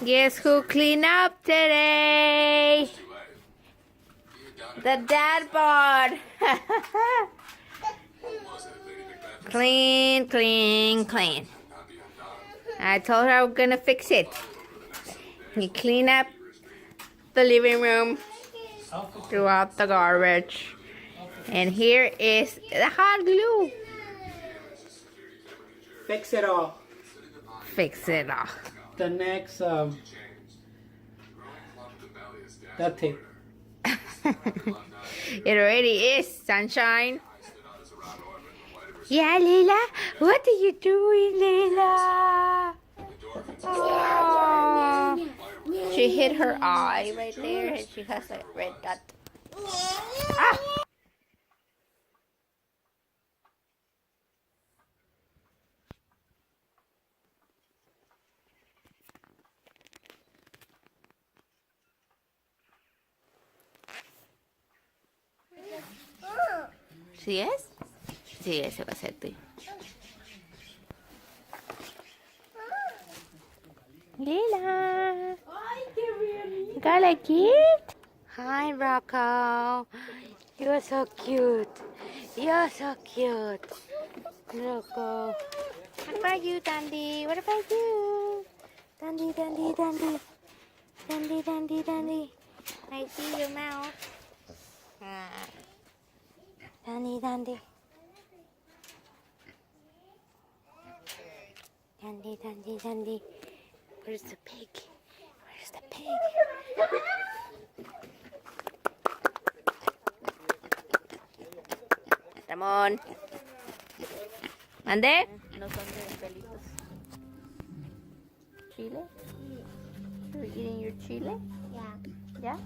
Guess who cleaned up today? The dad bod. Clean, clean, clean. I told her I was gonna fix it. You clean up the living room throughout the garbage. And here is the hot glue. Fix it all. Fix it all. The next, that tape. It already is, sunshine. Yeah, Leila. What are you doing, Leila? Oh, she hit her eye right there, and she has a red dot. Ah! ¿Sí es? Sí, ese va a ser tuyo. Lila. Got a gift? Hi, Rocco. You're so cute. You're so cute. Rocco. What about you, Dandy? What about you? Dandy, Dandy, Dandy. Dandy, Dandy, Dandy. I see your mouth. Dandy, Dandy. Dandy, Dandy, Dandy. Where's the pig? Where's the pig? Ramón. ¿Mande? No son de pelitos. ¿Chile? You're eating your chile? Yeah. Yeah?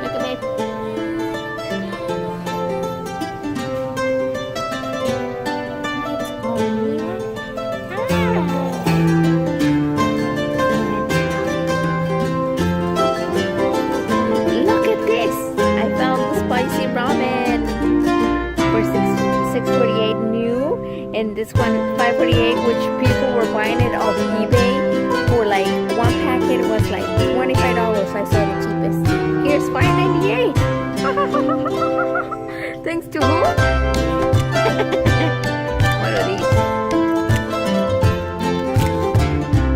Look at me. Look at this. I found spicy ramen for $6.48 new, and this one $5.48, which people were buying it off eBay for like one packet was like $25. I saw the cheapest. Here's $5.98. Thanks to who? What are these?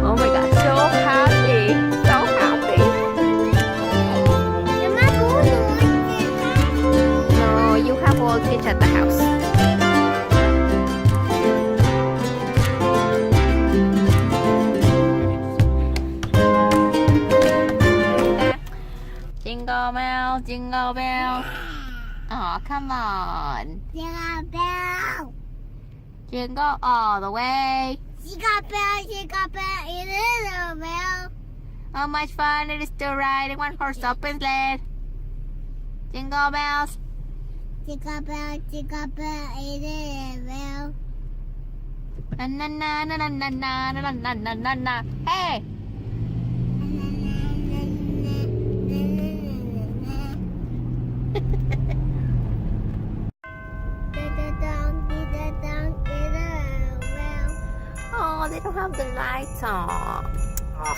Oh my god, so happy. So happy. No, you have all kids at the house. Jingle bells, jingle bells. Oh, come on. Jingle bell. Jingle all the way. Jingle bell, jingle bell. How much fun it is to ride in one horse open sled. Jingle bells. Jingle bell, jingle bell. Na na na na na na na na na na na na. Hey! Oh, they don't have the lights on. Oh.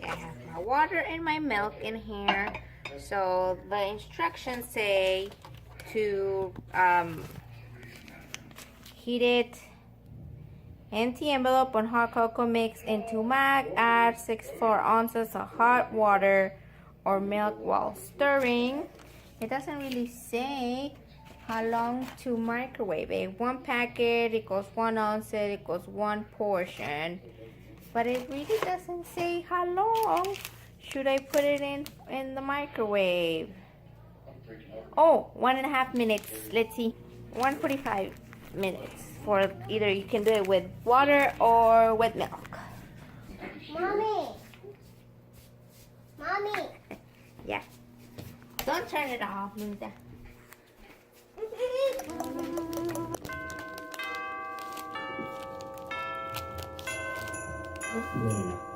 I have my water and my milk in here. So the instructions say to heat it. Empty envelope on hot cocoa mix into mag. Add 4 ounces of hot water or milk while stirring. It doesn't really say how long to microwave it. 1 packet equals 1 ounce equals 1 portion. But it really doesn't say how long should I put it in the microwave. Oh, 1.5 minutes. Let's see. 1:45 minutes. for either you can do it with water or with milk. Mommy. Mommy. Yeah. Don't turn it off, Minta. Bueno.